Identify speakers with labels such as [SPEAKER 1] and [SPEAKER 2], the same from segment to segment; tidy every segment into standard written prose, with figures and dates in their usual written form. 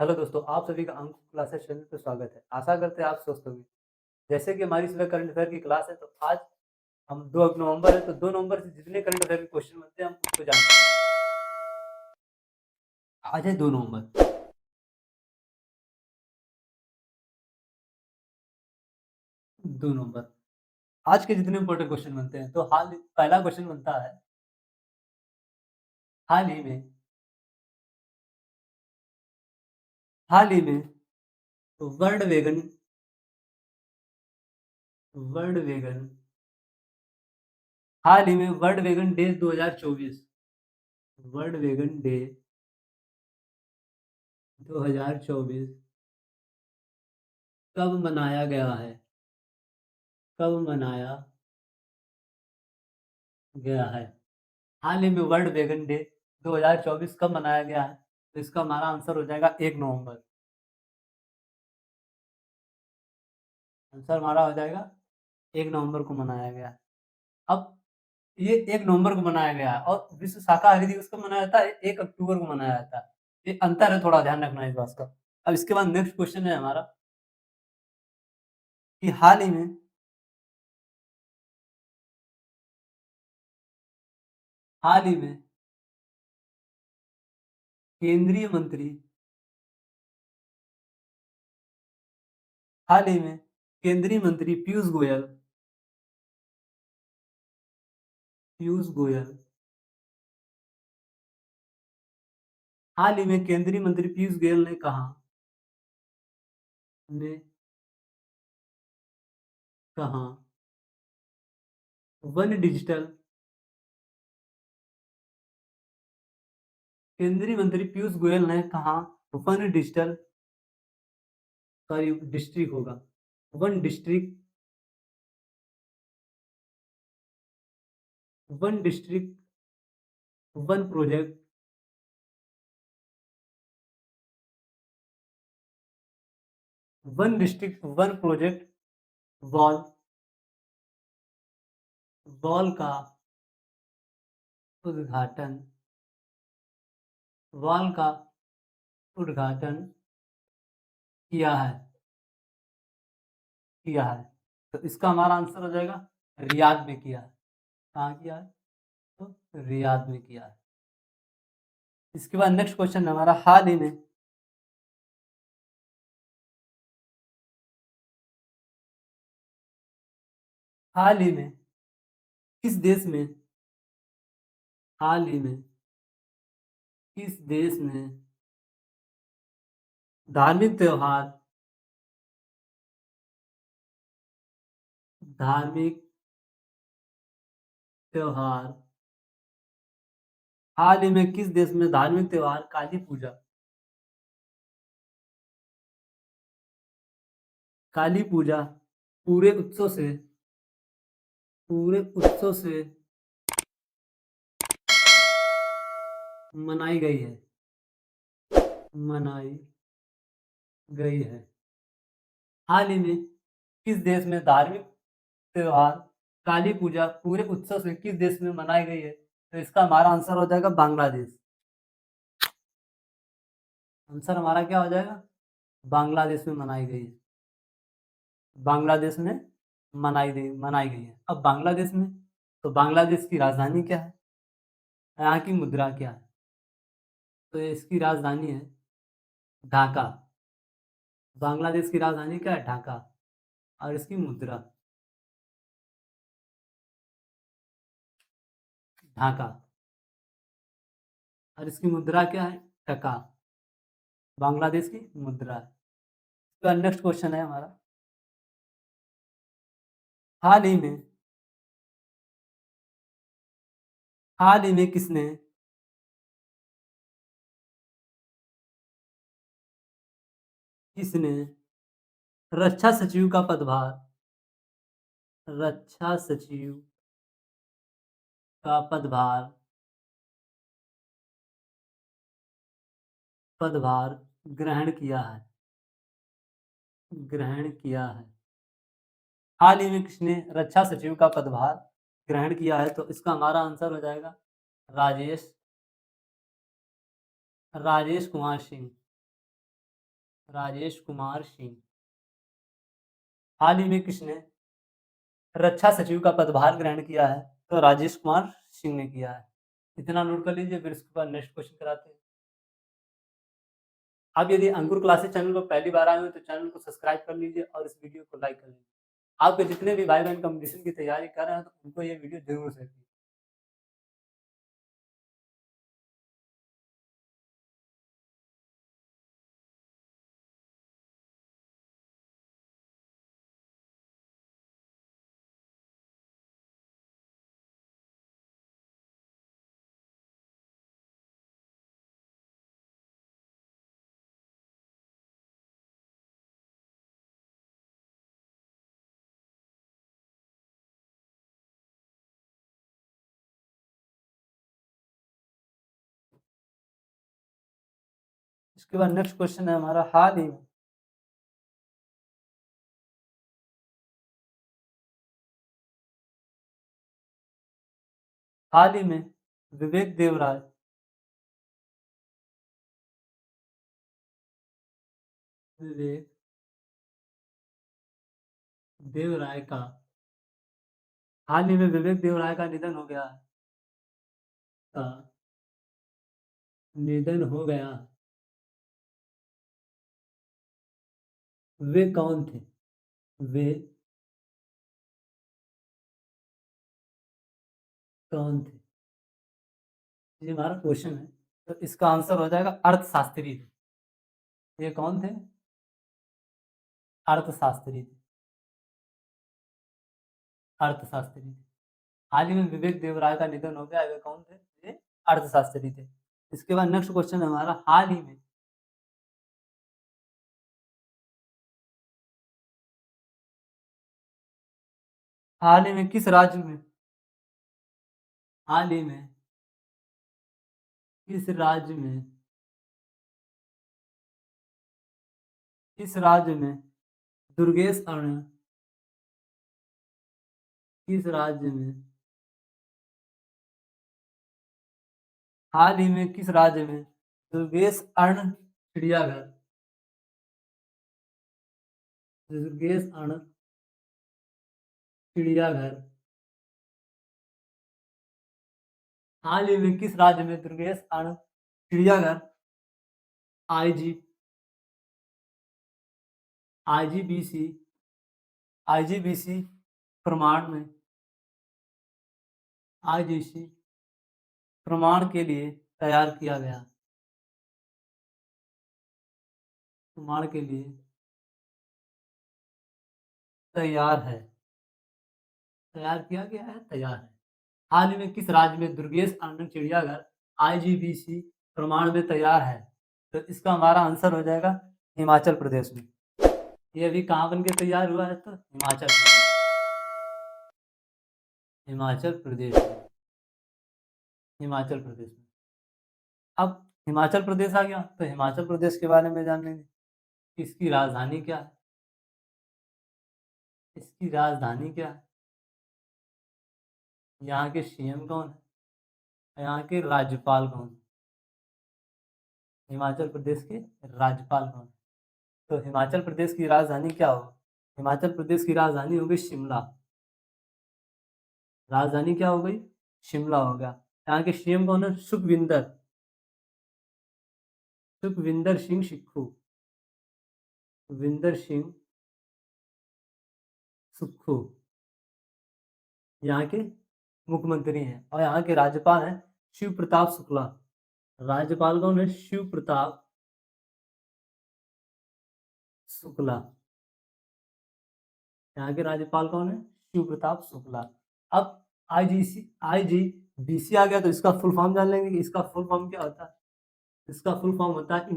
[SPEAKER 1] Hello दोस्तों, आप सभी का अंक क्लासेस चैनल पे स्वागत है। आशा करते हैं आप स्वस्थ होंगे। जैसे कि हमारी सुबह करंट अफेयर की क्लास है, तो आज हम 2 नवंबर है, तो 2 नवंबर से जितने करंट अफेयर के क्वेश्चन बनते हैं, हम उसको जानते हैं। आज है 2 नवंबर, 2 नवंबर। आज के जितने इम्पोर्टेंट क्वेश्चन बनते हैं, तो पहला क्वेश्चन बनता है, हाल ही में हाल ही में वर्ल्ड वेगन वर्ल्ड वेगन हाल ही में world vegan day 2024 world vegan day 2024 कब मनाया गया है? कब मनाया गया है? हाल ही में वर्ल्ड वेगन डे 2024 कब मनाया गया है? तो इसका हमारा आंसर हो जाएगा 1 नवंबर। आंसर हमारा हो जाएगा 1 नवंबर को मनाया गया है। अब ये 1 नवंबर को मनाया गया है और विश्व शाकाहारी दिवस कब मनाया जाता है? 1 अक्टूबर को मनाया जाता है। ये अंतर है, थोड़ा ध्यान रखना इस बात का। अब इसके बाद नेक्स्ट क्वेश्चन है हमारा कि हाल ही में केंद्रीय मंत्री हाल ही में केंद्रीय मंत्री पीयूष गोयल हाल ही में केंद्रीय मंत्री पीयूष गोयल ने कहा वन डिजिटल केंद्रीय मंत्री पीयूष गोयल ने कहा वन डिजिटल सॉरी डिस्ट्रिक्ट होगा one district one district one project one district one project wall wall का उद्घाटन वॉल का उद्घाटन किया है किया है तो इसका हमारा आंसर हो जाएगा रियाद में किया है। कहाँ किया है? तो रियाद में किया है। इसके बाद नेक्स्ट क्वेश्चन हमारा हाल ही में किस देश में हाल ही में किस देश में धार्मिक त्योहार धार्मिक त्योहार हाल ही में किस देश में धार्मिक त्योहार काली पूजा पूरे उत्सव से पूरे उत्सव से मनाई गई है मनाई गई है हाल ही में किस देश में धार्मिक त्योहार काली पूजा पूरे उत्सव से किस देश में मनाई गई है? तो इसका हमारा आंसर हो जाएगा बांग्लादेश। आंसर हमारा क्या हो जाएगा? बांग्लादेश में मनाई गई है। बांग्लादेश में मनाई गई है। अब बांग्लादेश में तो बांग्लादेश की राजधानी क्या है? यहाँ की मुद्रा क्या है? तो इसकी राजधानी है ढाका। बांग्लादेश की राजधानी क्या है? ढाका। और इसकी मुद्रा ढाका और इसकी मुद्रा क्या है? टका। बांग्लादेश की मुद्रा है। तो नेक्स्ट क्वेश्चन है हमारा हाल ही में हाल ही में किसने रक्षा सचिव का रक्षा सचिव का पदभार ग्रहण किया है हाल ही में किसने रक्षा सचिव का पदभार ग्रहण किया है? तो इसका हमारा आंसर हो जाएगा राजेश राजेश कुमार सिंह। राजेश कुमार सिंह। हाल ही में किसने रक्षा सचिव का पदभार ग्रहण किया है? तो राजेश कुमार सिंह ने किया है। इतना नोट कर लीजिए, फिर उसके बाद नेक्स्ट क्वेश्चन कराते हैं। आप यदि अंकुर क्लासेस चैनल पर पहली बार आए हो तो चैनल को सब्सक्राइब कर लीजिए और इस वीडियो को लाइक कर लीजिए। आपके जितने भी भाई बहन कंपटीशन की तैयारी कर रहे हैं तो उनको ये वीडियो जरूर शेयर कीजिए। इसके बाद नेक्स्ट क्वेश्चन है हमारा, हाल ही में विवेक देवराय विवेक देवराय का हाल ही में विवेक देवराय का निधन हो गया का निधन हो गया। वे कौन थे? वे कौन थे? ये हमारा क्वेश्चन है, तो इसका आंसर हो जाएगा अर्थशास्त्री। ये कौन थे? अर्थशास्त्री। अर्थशास्त्री। हाल ही में विवेक देवराय का निधन हो गया। वे कौन थे? ये अर्थशास्त्री थे। इसके बाद नेक्स्ट क्वेश्चन है हमारा, हाल ही में किस राज्य में हाल ही में किस राज्य में किस राज्य में दुर्गेश अर्ण किस राज्य में हाल ही में किस राज्य में दुर्गेश अर्ण चिड़ियाघर दुर्गेश अर्ण चिड़ियाघर हाल ही में किस राज्य में दुर्गेश अर्ण चिड़ियाघर आईजी आईजीबीसी आईजीबीसी प्रमाण में आईजीसी प्रमाण के लिए तैयार किया गया। प्रमाण के लिए तैयार है तैयार किया गया है, तैयार है। हाल ही में किस राज्य में दुर्गेश आनंद चिड़ियाघर आईजीबीसी प्रमाण में तैयार है? तो इसका हमारा आंसर हो जाएगा हिमाचल प्रदेश में। ये अभी कहाँ बन के तैयार हुआ है? तो हिमाचल प्रदेश में। हिमाचल प्रदेश में। अब हिमाचल प्रदेश आ गया तो हिमाचल प्रदेश के बारे में जान लेंगे। इसकी राजधानी क्या है? इसकी राजधानी क्या है? यहाँ के सीएम कौन है? यहाँ के राज्यपाल कौन है? हिमाचल प्रदेश के राज्यपाल कौन है? तो हिमाचल प्रदेश की राजधानी क्या हो? हिमाचल प्रदेश की राजधानी हो गई शिमला। राजधानी क्या हो गई? शिमला हो गया। यहाँ के सीएम कौन है? सुखविंदर सिंह सुक्खू। विंदर सिंह सुक्खू यहाँ के मुख्यमंत्री हैं और यहाँ के राज्यपाल हैं शिव प्रताप शुक्ला। राज्यपाल कौन है? शिव प्रताप शुक्ला। यहाँ के राज्यपाल कौन है? शिव प्रताप शुक्ला। अब आईजीबीसी आ गया तो इसका फुल फॉर्म जान लेंगे कि इसका फुल फॉर्म क्या होता है। इसका फुल फॉर्म होता है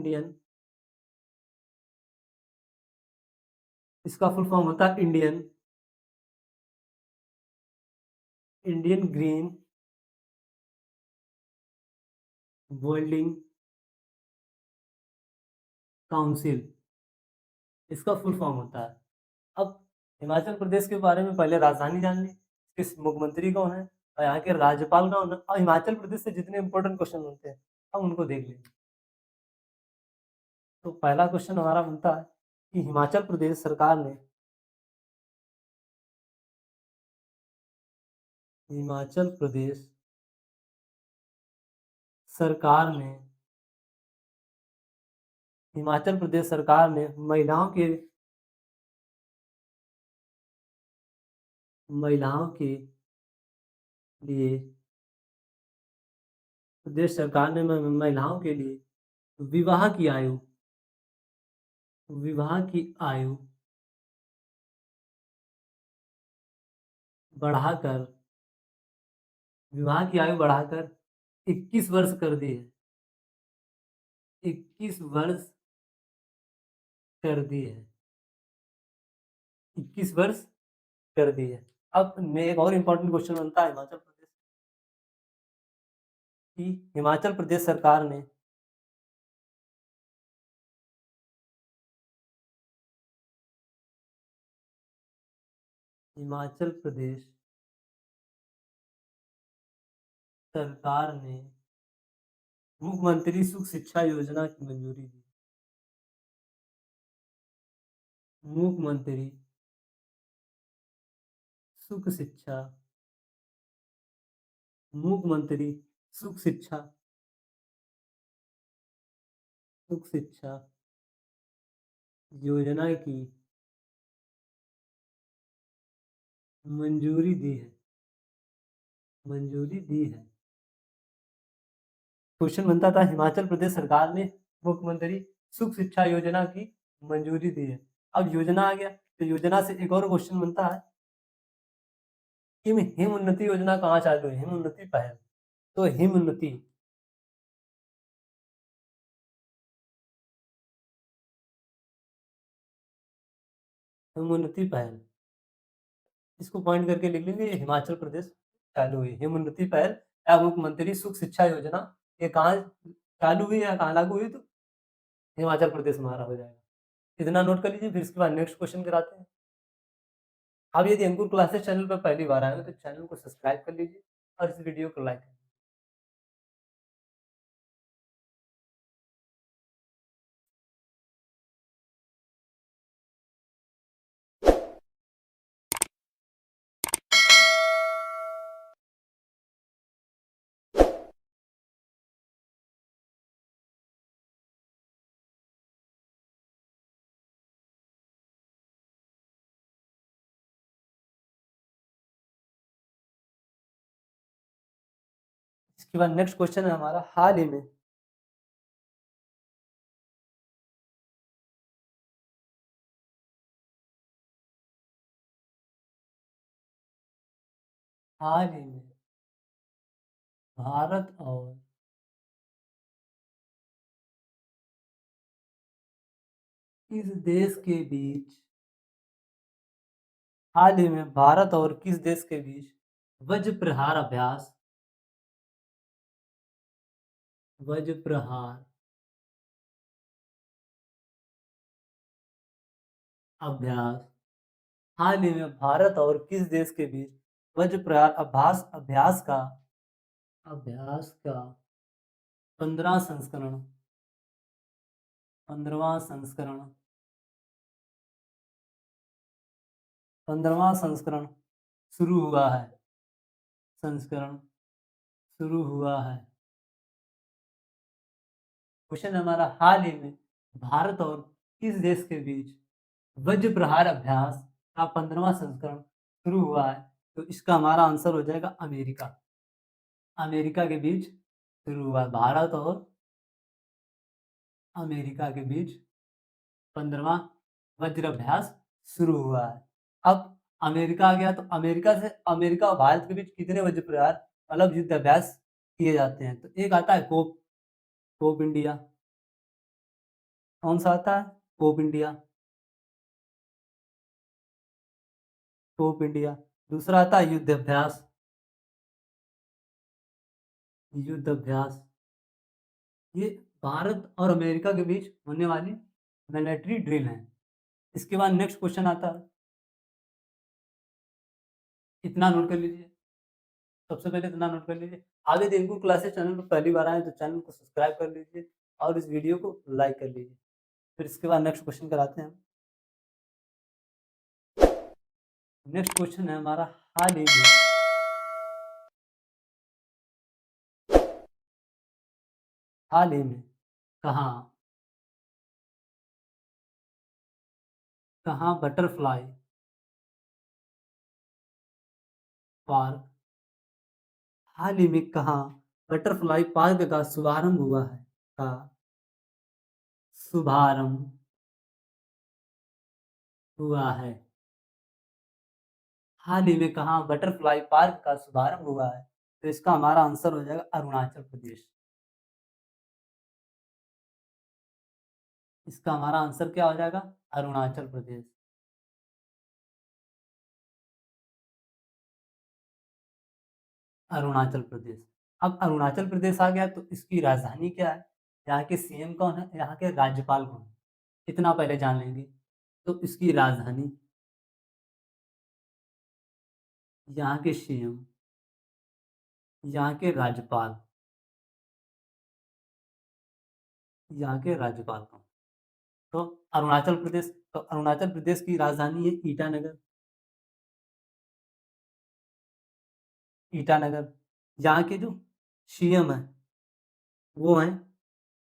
[SPEAKER 1] Indian Indian green building council. इसका फुल फॉर्म होता है। अब हिमाचल प्रदेश के बारे में पहले राजधानी जान ली, इसके मुख्यमंत्री कौन है और यहाँ के राज्यपाल कौन है, और हिमाचल प्रदेश से जितने इंपॉर्टेंट क्वेश्चन होते हैं हम उनको देख लेंगे। तो पहला क्वेश्चन हमारा बनता है कि हिमाचल प्रदेश सरकार ने हिमाचल प्रदेश सरकार ने हिमाचल प्रदेश सरकार ने महिलाओं के लिए प्रदेश सरकार ने महिलाओं के लिए विवाह की आयु विवाह की आयु बढ़ाकर विवाह की आयु बढ़ाकर 21 वर्ष कर दी है 21 वर्ष कर दी है 21 वर्ष कर दी है। अब मैं एक और इम्पोर्टेंट क्वेश्चन बनता है हिमाचल प्रदेश सरकार ने हिमाचल प्रदेश सरकार ने मुख्यमंत्री सुख शिक्षा योजना की मंजूरी दी मुख्यमंत्री सुख शिक्षा मुख्यमंत्री सुख शिक्षा सुख शिक्षा योजना की मंजूरी दी है मंजूरी दी है। क्वेश्चन बनता था हिमाचल प्रदेश सरकार ने मुख्यमंत्री सुख शिक्षा योजना की मंजूरी दी है। अब योजना आ गया तो योजना से एक और क्वेश्चन बनता है कि हिम उन्नति योजना कहाँ चालू है। हिम उन्नति पहल तो हिम उन्नति पहल इसको पॉइंट करके लिख लेंगे हिमाचल प्रदेश चालू हुई हिम उन्नति पहल या मुख्यमंत्री सुख शिक्षा योजना ये कहाँ चालू हुई या कहाँ लागू हुई तो हिमाचल प्रदेश में हमारा हो जाएगा। इतना नोट कर लीजिए। फिर इसके बाद नेक्स्ट क्वेश्चन कराते हैं। आप यदि अंकुर क्लासेस चैनल पर पहली बार आए हो तो चैनल को सब्सक्राइब कर लीजिए और इस वीडियो को लाइक करिए। इसके बाद नेक्स्ट क्वेश्चन है हमारा हाल ही में भारत और किस देश के बीच हाल ही में भारत और किस देश के बीच वज्र प्रहार वज्र प्रहार अभ्यास हाल ही में भारत और किस देश के बीच वज्र प्रहार अभ्यास का 15वां संस्करण 15वां संस्करण 15वां संस्करण शुरू हुआ है संस्करण शुरू हुआ है। क्वेश्चन हमारा हाल ही में भारत और किस देश के बीच वज्र प्रहार अभ्यास का 15वां संस्करण शुरू हुआ है तो इसका हमारा आंसर हो जाएगा अमेरिका। अमेरिका के बीच शुरू हुआ है। भारत और अमेरिका के बीच 15वां वज्र अभ्यास शुरू हुआ है। अब अमेरिका आ गया तो अमेरिका और भारत के बीच कितने वज्र प्रहार मतलब युद्ध अभ्यास किए जाते हैं तो एक आता है कोप कोप इंडिया। कौन सा आता है कोप इंडिया कोप इंडिया। दूसरा आता है युद्ध अभ्यास ये भारत और अमेरिका के बीच होने वाली मिलिट्री ड्रिल है। इसके बाद नेक्स्ट क्वेश्चन आता है इतना नोट कर लीजिए। सबसे पहले इतना नोट कर लीजिए आगे देखो क्लासेस चैनल पर पहली बार आए तो चैनल को सब्सक्राइब कर लीजिए और इस वीडियो को लाइक कर लीजिए। फिर इसके बाद नेक्स्ट क्वेश्चन कराते हैं। नेक्स्ट क्वेश्चन है हमारा, हाल ही में हाल ही में कहाँ कहाँ बटरफ्लाई पार्क हाल ही में कहाँ बटरफ्लाई पार्क का शुभारंभ हुआ है? का शुभारंभ हुआ है। हाल ही में कहाँ बटरफ्लाई पार्क का शुभारंभ हुआ है? तो इसका हमारा आंसर हो जाएगा अरुणाचल प्रदेश। इसका हमारा आंसर क्या हो जाएगा? अरुणाचल प्रदेश। अरुणाचल प्रदेश। अब अरुणाचल प्रदेश आ गया तो इसकी राजधानी क्या है? यहाँ के सीएम कौन है? यहाँ के राज्यपाल कौन है? इतना पहले जान लेंगे। तो इसकी राजधानी, यहाँ के सीएम, यहाँ के राज्यपाल, यहाँ के राज्यपाल कौन? तो अरुणाचल प्रदेश की राजधानी है ईटानगर। ईटानगर। यहाँ के जो सीएम है वो है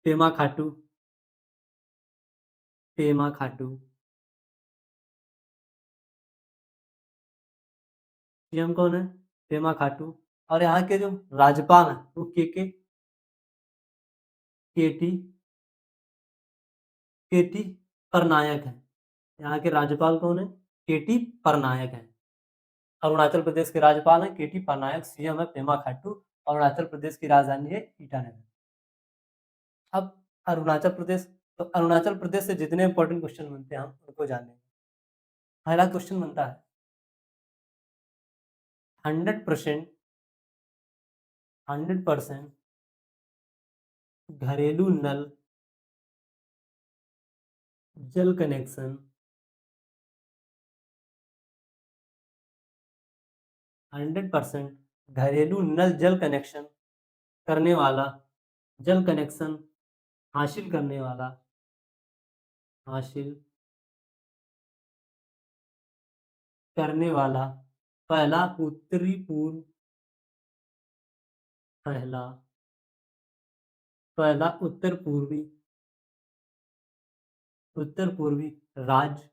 [SPEAKER 1] पेमा खाटू। पेमा खाटू। सीएम कौन है? पेमा खाटू। और यहाँ के जो राज्यपाल हैं वो केटी केटी परनायक है। यहाँ के राज्यपाल कौन है? केटी परनायक है। अरुणाचल प्रदेश के राज्यपाल हैं केटी परनायक, सीएम है पेमा खाटू। अरुणाचल प्रदेश की राजधानी है ईटानगर। अब अरुणाचल प्रदेश, तो अरुणाचल प्रदेश से जितने इंपॉर्टेंट क्वेश्चन बनते हैं हम उनको जानेंगे। पहला क्वेश्चन बनता है, 100% 100% घरेलू नल जल कनेक्शन 100% घरेलू नल जल कनेक्शन करने वाला, जल कनेक्शन हासिल करने वाला, हासिल करने वाला पहला उत्तरी पूर्व पहला पहला उत्तर पूर्वी राज्य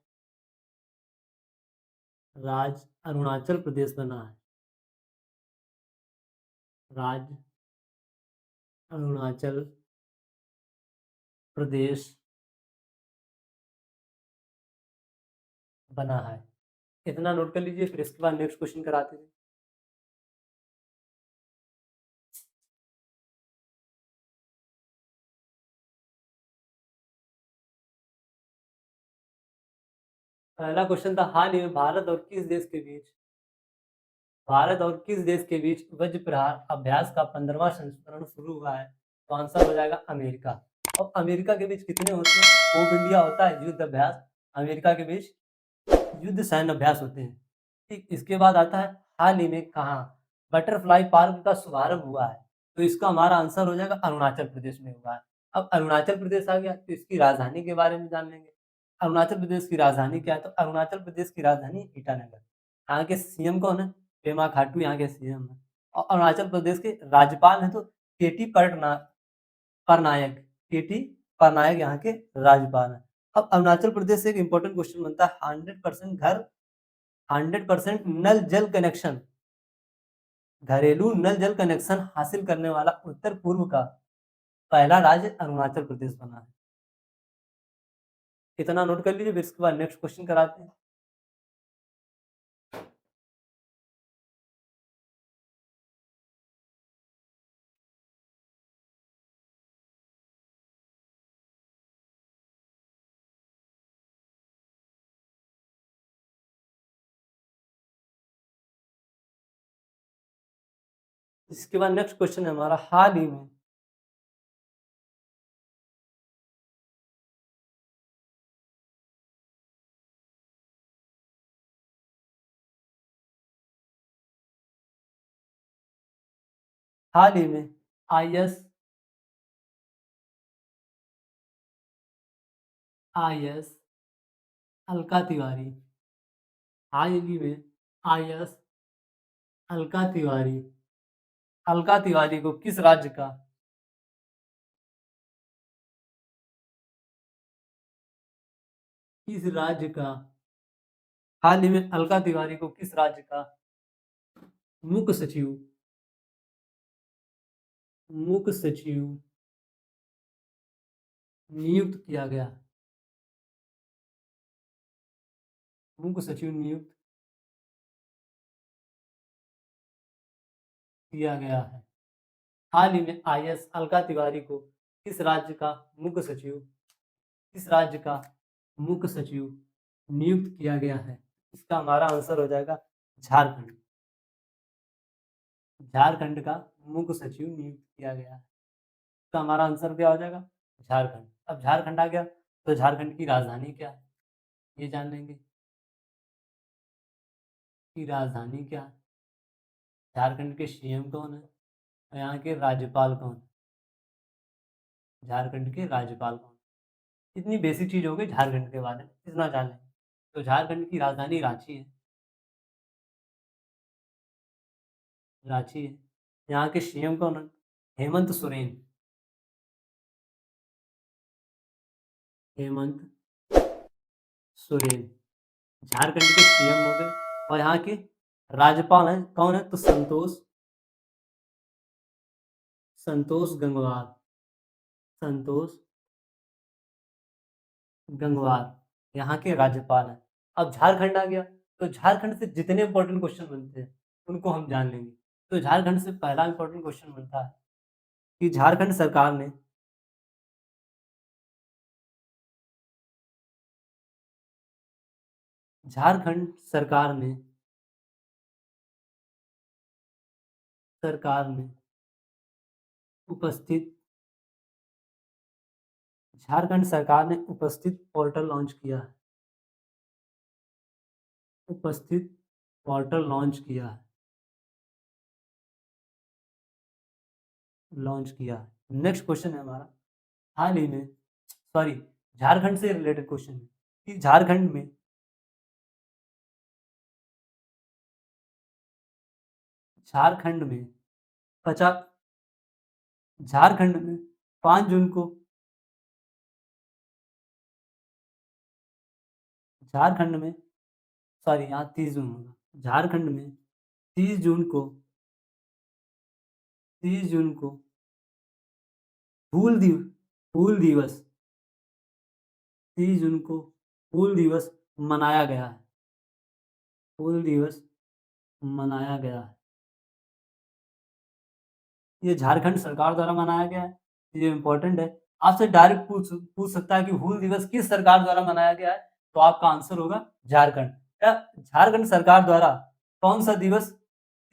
[SPEAKER 1] राज्य अरुणाचल प्रदेश बना है। राज्य अरुणाचल प्रदेश बना है। इतना नोट कर लीजिए, फिर इसके बाद नेक्स्ट क्वेश्चन कराते हैं। पहला क्वेश्चन था, हाल ही में भारत और किस देश के बीच वज्र प्रहार अभ्यास का 15वां संस्करण शुरू हुआ है? तो आंसर हो जाएगा अमेरिका। और अमेरिका के बीच कितने होते हैं? कोप इंडिया होता है युद्ध अभ्यास, अमेरिका के बीच युद्ध सैन्य अभ्यास होते हैं। ठीक, इसके बाद आता है, हाल ही में कहाँ बटरफ्लाई पार्क का शुभारंभ हुआ है? तो इसका हमारा आंसर हो जाएगा अरुणाचल प्रदेश में हुआ है। अब अरुणाचल प्रदेश आ गया तो इसकी राजधानी के बारे में जान लेंगे। अरुणाचल प्रदेश की राजधानी क्या है? तो अरुणाचल प्रदेश की राजधानी ईटानगर। यहाँ के सीएम कौन है? पेमा खाटू यहाँ के सीएम है। और अरुणाचल प्रदेश के राज्यपाल हैं तो केटी परनायक, केटी परनायक यहाँ के राज्यपाल हैं। अब अरुणाचल प्रदेश से एक इंपॉर्टेंट क्वेश्चन बनता है, 100% नल जल कनेक्शन, घरेलू नल जल कनेक्शन हासिल करने वाला उत्तर पूर्व का पहला राज्य अरुणाचल प्रदेश बना है। इतना नोट कर लीजिए, फिर इसके बाद नेक्स्ट क्वेश्चन कराते हैं। इसके बाद नेक्स्ट क्वेश्चन है हमारा, हाल ही में आईएस IS अलका तिवारी, हाल ही में IS अलका तिवारी, अलका तिवारी को किस राज्य का किस राज्य का हाल ही में अलका तिवारी को किस राज्य का मुख्य सचिव मुख्य सचिव नियुक्त किया गया? मुख्य सचिव नियुक्त किया गया है। हाल ही में IS अलका तिवारी को किस राज्य का मुख्य सचिव किस राज्य का मुख्य सचिव नियुक्त किया गया है? इसका हमारा आंसर हो जाएगा झारखंड। झारखंड का मुख्य सचिव नियुक्त किया गया है। इसका हमारा आंसर क्या हो जाएगा? झारखंड। अब झारखंड आ गया तो झारखंड की राजधानी क्या है, ये जान लेंगे कि राजधानी क्या है। झारखंड के CM कौन है और यहाँ के राज्यपाल कौन है? झारखंड के राज्यपाल कौन? इतनी बेसिक चीज हो गई झारखंड के बारे में, इतना जान लें। तो झारखंड की राजधानी रांची है। रांची है। यहाँ के CM कौन है? हेमंत सोरेन। हेमंत सोरेन झारखंड के CM हो गए। और यहाँ के राज्यपाल हैं कौन है? तो संतोष गंगवार। संतोष गंगवार यहाँ के राज्यपाल हैं। अब झारखंड आ गया तो झारखंड से जितने इंपॉर्टेंट क्वेश्चन बनते हैं उनको हम जान लेंगे। तो झारखंड से पहला इंपॉर्टेंट क्वेश्चन बनता है कि झारखंड सरकार ने उपस्थित झारखंड सरकार ने उपस्थित पोर्टल लॉन्च किया है। उपस्थित पोर्टल लॉन्च किया है। नेक्स्ट क्वेश्चन है हमारा हाल ही में सॉरी झारखंड से रिलेटेड क्वेश्चन है कि झारखंड में पचास झारखंड में 5 जून को झारखंड में सॉरी यहाँ 30 जून होगा। झारखंड में 30 जून को 30 जून को हूल दिव हूल दिवस 30 जून को हूल दिवस मनाया गया है। हूल दिवस मनाया गया है। ये झारखंड सरकार द्वारा मनाया गया है। ये इम्पोर्टेंट है। आपसे डायरेक्ट पूछ सकता है कि हूल दिवस किस सरकार द्वारा मनाया गया है, तो आपका आंसर होगा झारखंड। या झारखंड सरकार द्वारा कौन सा दिवस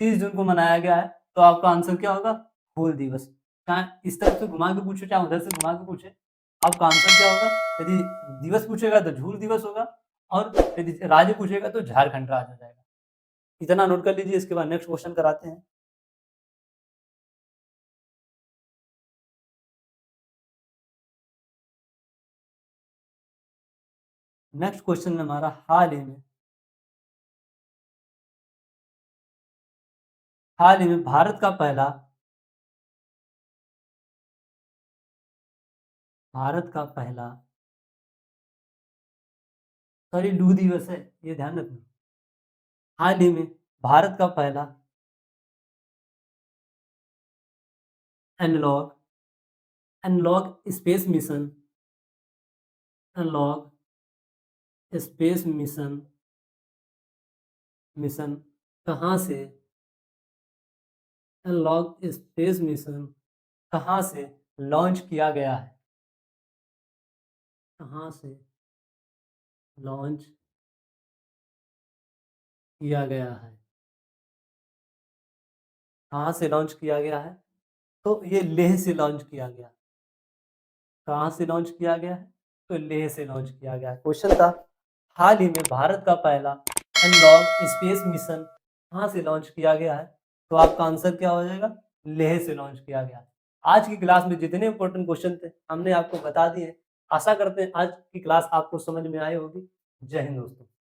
[SPEAKER 1] 30 जून को मनाया गया है, तो आपका आंसर क्या होगा? हूल दिवस। चाहे इस तरफ से घुमा के पूछे चाहे उधर से घुमा के पूछे, आपका आंसर क्या होगा? यदि दिवस पूछेगा तो हूल दिवस होगा और यदि राज्य पूछेगा तो झारखंड राज्य हो जाएगा। इतना नोट कर लीजिए। इसके बाद नेक्स्ट क्वेश्चन कराते हैं। नेक्स्ट क्वेश्चन हमारा हाल ही में भारत का पहला सॉरी लू दिवस है, ये ध्यान रखना। हाल ही में भारत का पहला analog analog space mission analog space mission कहाँ से एनालॉग स्पेस मिशन कहाँ से लॉन्च किया गया है? कहाँ से लॉन्च किया गया है? कहाँ से लॉन्च किया गया है? तो ये लेह से लॉन्च किया गया। कहाँ से लॉन्च किया गया है? तो लेह से लॉन्च किया गया। क्वेश्चन था हाल ही में भारत का पहला एनालॉग स्पेस मिशन कहाँ से लॉन्च किया गया है, तो आपका आंसर क्या हो जाएगा? लेह से लॉन्च किया गया। आज की क्लास में जितने इंपॉर्टेंट क्वेश्चन थे हमने आपको बता दिए। आशा करते हैं आज की क्लास आपको समझ में आई होगी। जय हिंद दोस्तों।